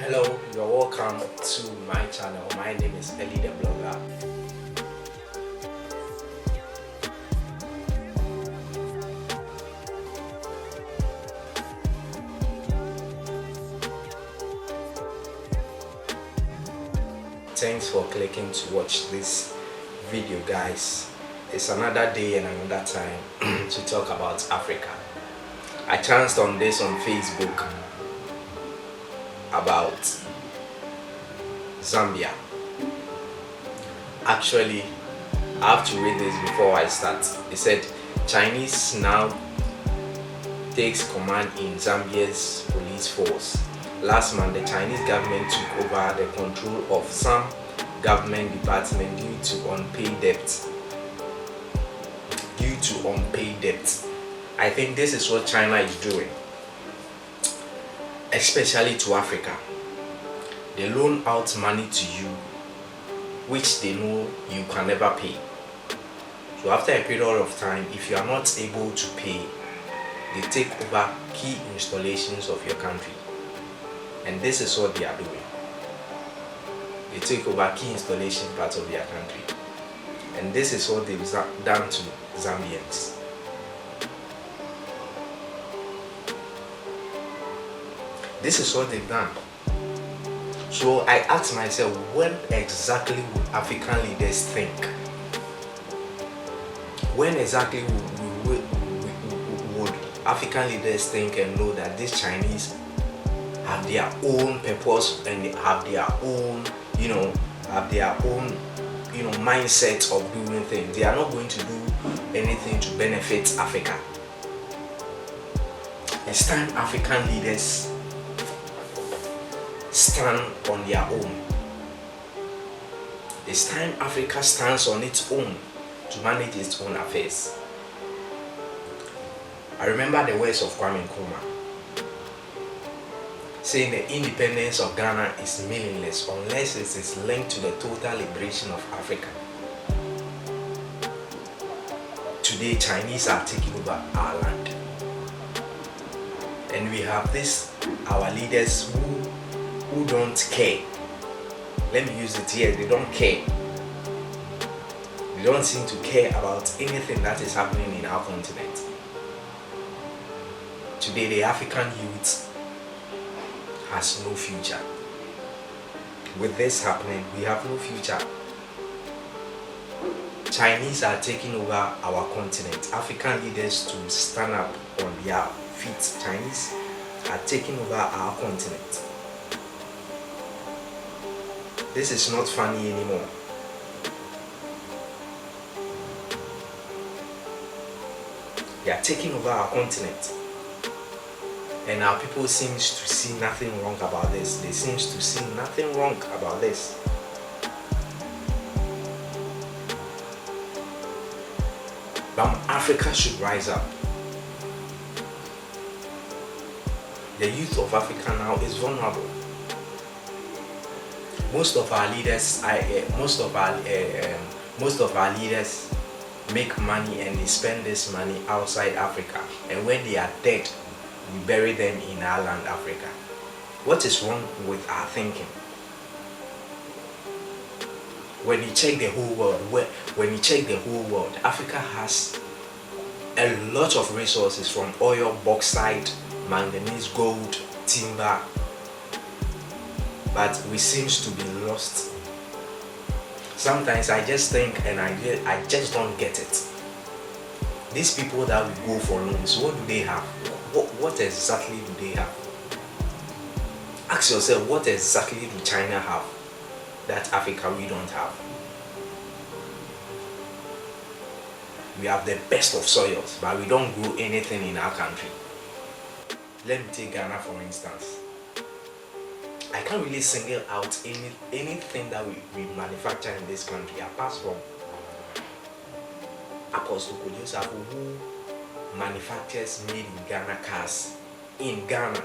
Hello, you're welcome to my channel. My name is Ellie the Blogger. Thanks for clicking to watch this video, guys. It's another day and another time to talk about Africa. I chanced on this on Facebook about Zambia. Actually, I have to read this before I start. It said Chinese now takes command in Zambia's police force. Last month, the Chinese government took over the control of some government departments due to unpaid debt. I think this is what China is doing, especially to Africa. They loan out money to you, which they know you can never pay. So after a period of time, if you are not able to pay, they take over key installations of your country. And this is what they are doing. They take over key installation parts of their country. And this is what they've done to Zambians. This is what they've done. So I asked myself, when exactly would African leaders think? When exactly would African leaders think and know that these Chinese have their own purpose and they have their own, mindset of doing things? They are not going to do anything to benefit Africa. It's time African leaders stand on their own. It's time Africa stands on its own to manage its own affairs. I remember the words of Kwame Nkrumah saying the independence of Ghana is meaningless unless it is linked to the total liberation of Africa. Today, Chinese are taking over our land. And we have our leaders who don't care. Let me use it here. They don't care. They don't seem to care about anything that is happening in our continent. Today, the African youth has no future. With this happening, we have no future. Chinese are taking over our continent. African leaders to stand up on their feet. Chinese are taking over our continent. This is not funny anymore. They are taking over our continent. And our people seems to see nothing wrong about this. They seems to see nothing wrong about this. But Africa should rise up. The youth of Africa now is vulnerable. Most of our leaders make money and they spend this money outside Africa. And when they are dead, we bury them in our land, Africa. What is wrong with our thinking? When you check the whole world, Africa has a lot of resources from oil, bauxite, manganese, gold, timber, but we seems to be lost. Sometimes I just think and I just don't get it. These people that we go for loans, what do they have? What exactly do they have? Ask yourself, what exactly do China have that Africa we don't have? We have the best of soils, but we don't grow anything in our country. Let me take Ghana for instance. I can't really single out anything that we manufacture in this country apart from Apostle Producer who manufactures made in Ghana cars in Ghana,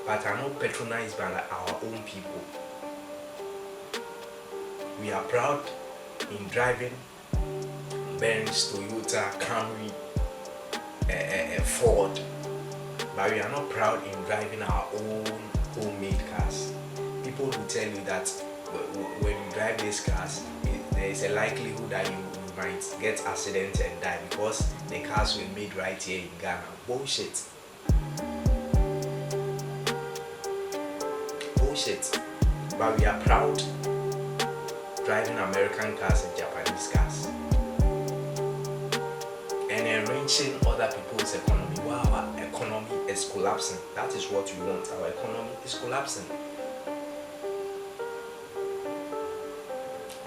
but are not patronized by our own people. We are proud in driving Benz, Toyota, Camry, Ford, but we are not proud in driving our own homemade cars. people will tell you that when you drive these cars, there is a likelihood that you might get accident and die because the cars were made right here in Ghana. Bullshit. Bullshit. But we are proud driving American cars and Japanese cars and enriching other people's economy. Wow, our economy is collapsing. That is what we want. Our economy is collapsing.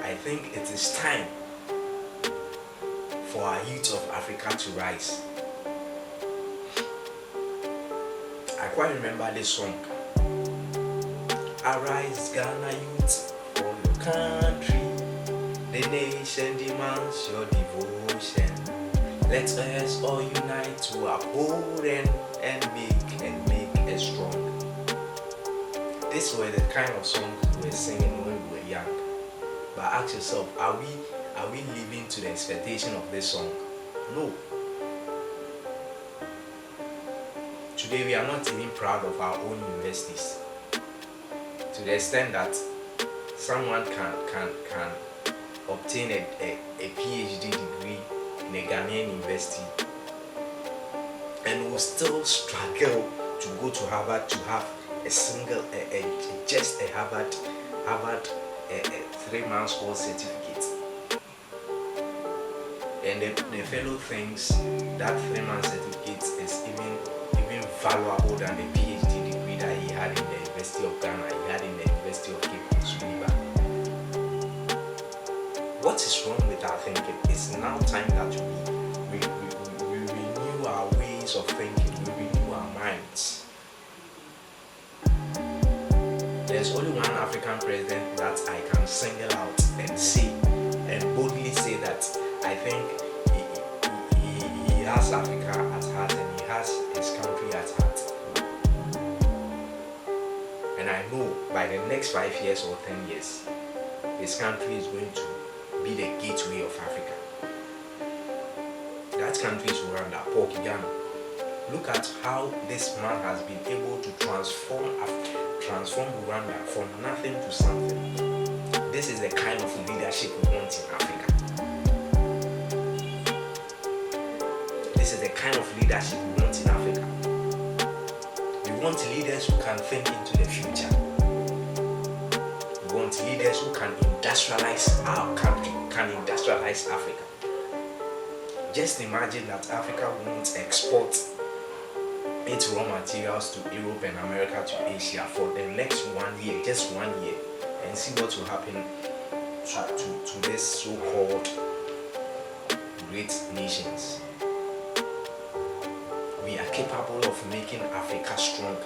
I think it is time for our youth of Africa to rise. I quite remember this song. Arise, Ghana youth, for your country. The nation demands your devotion. Let us all unite to uphold and make us strong. These were the kind of songs we were singing when we were young. But ask yourself, are we living to the expectation of this song? No. Today we are not even proud of our own universities. To the extent that someone can obtain a PhD degree in a Ghanaian university and will still struggle to go to Harvard to have a single, just a Harvard 3 months course certificate. And the fellow thinks that 3 months certificate is even valuable than the PhD degree that he had in the University of Ghana, he had in the University of Cape Coast. What is wrong with our thinking? It's now time that we renew our ways of thinking, we renew our minds. There's only one African president that I can single out and say and boldly say that I think he has Africa at heart and he has his country at heart. And I know by the next 5 years or 10 years, his country is going to be the gateway of Africa. That country is Rwanda, Paul Kagame. Look at how this man has been able to transform Rwanda from nothing to something. This is the kind of leadership we want in Africa. This is the kind of leadership we want in Africa. We want leaders who can think into the future. We want leaders who can industrialize our country, can industrialize Africa. Just imagine that Africa won't export its raw materials to Europe and America to Asia for the next 1 year, just 1 year, and see what will happen to this so-called great nations. We are capable of making Africa strong,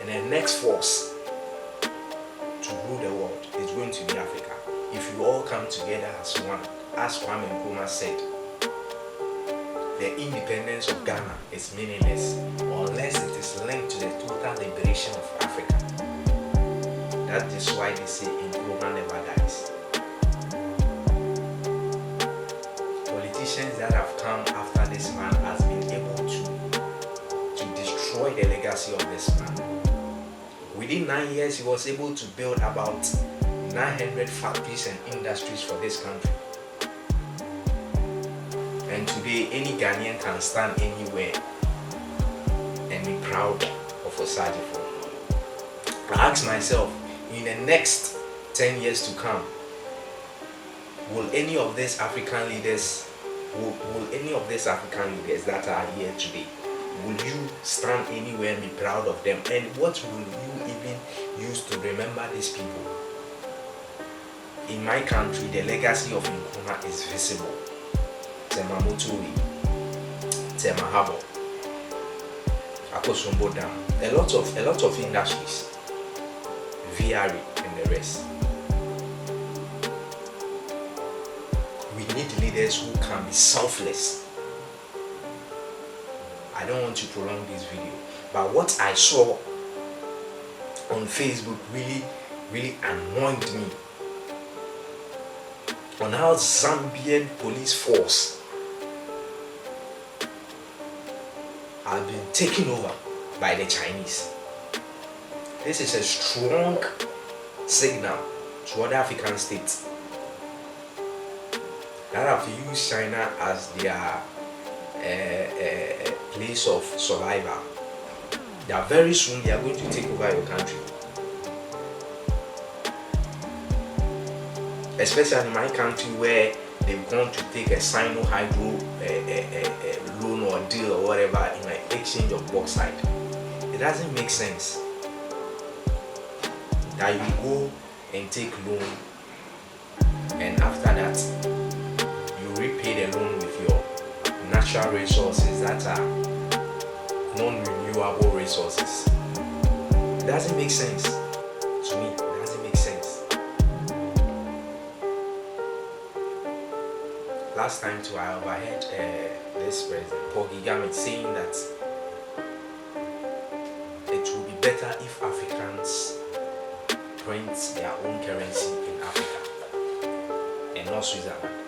and the next force to rule the world is going to be Africa. If you all come together as one, as Kwame Nkrumah said, the independence of Ghana is meaningless unless it is linked to the total liberation of Africa. That is why they say Nkrumah never dies. Politicians that have come after this man has been able to destroy the legacy of this man. Within 9 years, he was able to build about 900 factories and industries for this country. And today, any Ghanaian can stand anywhere and be proud of Osagyefo. I ask myself, in the next 10 years to come, will any of these African leaders, that are here today, will you stand anywhere and be proud of them? And what will you even use to remember these people? In my country, the legacy of Nkrumah is visible. Tema Mutui, Tema Habo, Akosombo Dam, a lot of industries, VRE and the rest. We need leaders who can be selfless. I don't want to prolong this video, but what I saw on Facebook really annoyed me on how Zambian PoliceForce have been taken over by the Chinese. This is a strong signal to other African states that have used China as their place of survival. That very soon they are going to take over your country. Especially in my country, where they've gone to take a Sino-Hydro loan or deal or whatever in an exchange of bauxite. It doesn't make sense that you go and take loan, and after that you repay the loan with your natural resources that are non-renewable resources. It doesn't make sense to me. It doesn't make sense. Last time too, I overheard this president Paul Kagame saying that it will be better if Africans print their own currency in Africa and not Switzerland.